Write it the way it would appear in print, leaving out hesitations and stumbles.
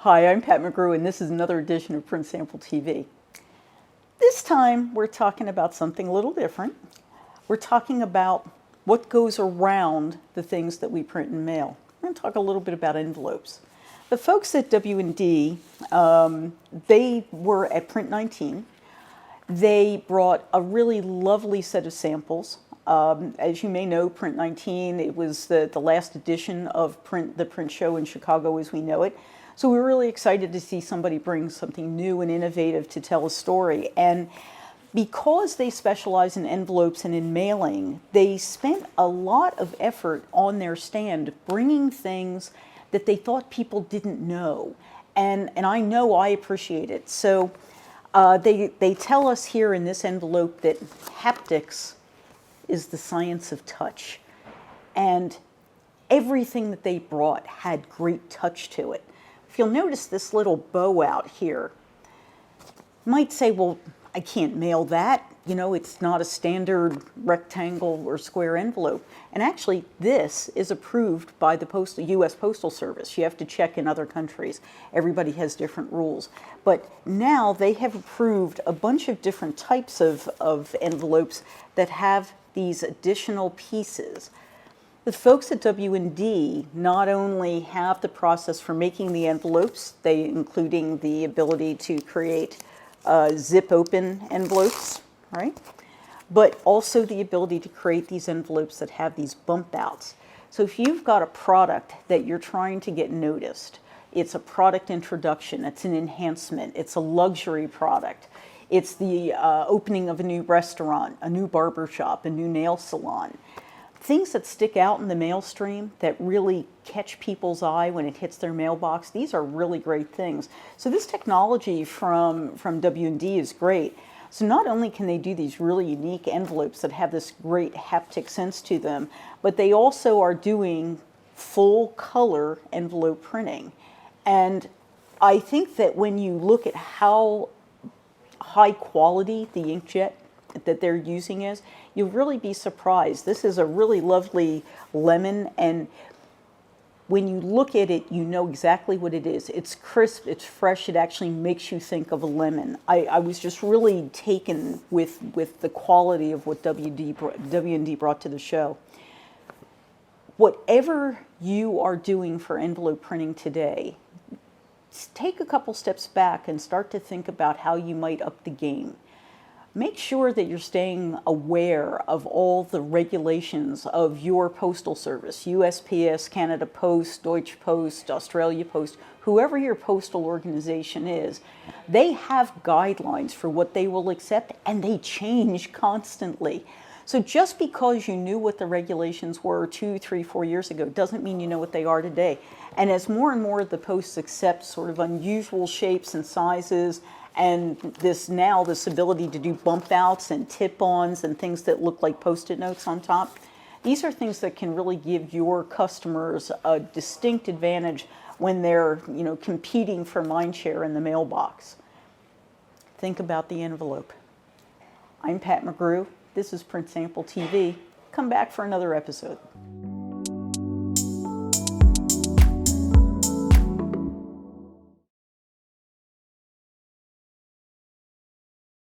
Hi, I'm Pat McGrew, and this is another edition of Print Sample TV. This time, we're talking about something a little different. We're talking about what goes around the things that we print and mail. We're going to talk a little bit about envelopes. The folks at W&D, they were at Print 19. They brought a really lovely set of samples. As you may know, Print 19, it was the last edition of the print show in Chicago as we know it. So we were really excited to see somebody bring something new and innovative to tell a story. And because they specialize in envelopes and in mailing, they spent a lot of effort on their stand bringing things that they thought people didn't know. And I know I appreciate it. So they tell us here in this envelope that haptics is the science of touch. And everything that they brought had great touch to it. If you'll notice this little bow out here, you might say, well, I can't mail that. You know, it's not a standard rectangle or square envelope. And actually, this is approved by the U.S. Postal Service. You have to check in other countries. Everybody has different rules. But now they have approved a bunch of different types of envelopes that have these additional pieces. The folks at W&D not only have the process for making the envelopes, including the ability to create zip open envelopes, right? But also the ability to create these envelopes that have these bump outs. So if you've got a product that you're trying to get noticed, it's a product introduction, it's an enhancement, it's a luxury product, it's the opening of a new restaurant, a new barber shop, a new nail salon. Things that stick out in the mail stream that really catch people's eye when it hits their mailbox, these are really great things. So this technology from W&D is great. So not only can they do these really unique envelopes that have this great haptic sense to them, but they also are doing full color envelope printing. And I think that when you look at how high quality the inkjet that they're using is, you'll really be surprised. This is a really lovely lemon, and when you look at it, you know exactly what it is. It's crisp, it's fresh, it actually makes you think of a lemon. I was just really taken with the quality of what W&D brought to the show. Whatever you are doing for envelope printing today, take a couple steps back and start to think about how you might up the game. Make sure that you're staying aware of all the regulations of your postal service, USPS, Canada Post, Deutsche Post, Australia Post, whoever your postal organization is. They have guidelines for what they will accept, and they change constantly. So just because you knew what the regulations were 2, 3, 4 years ago doesn't mean you know what they are today. And as more and more of the posts accept sort of unusual shapes and sizes, and this ability to do bump outs and tip-ons and things that look like Post-it notes on top, these are things that can really give your customers a distinct advantage when they're, competing for mind share in the mailbox. Think about the envelope. I'm Pat McGrew. This is Print Sample TV. Come back for another episode.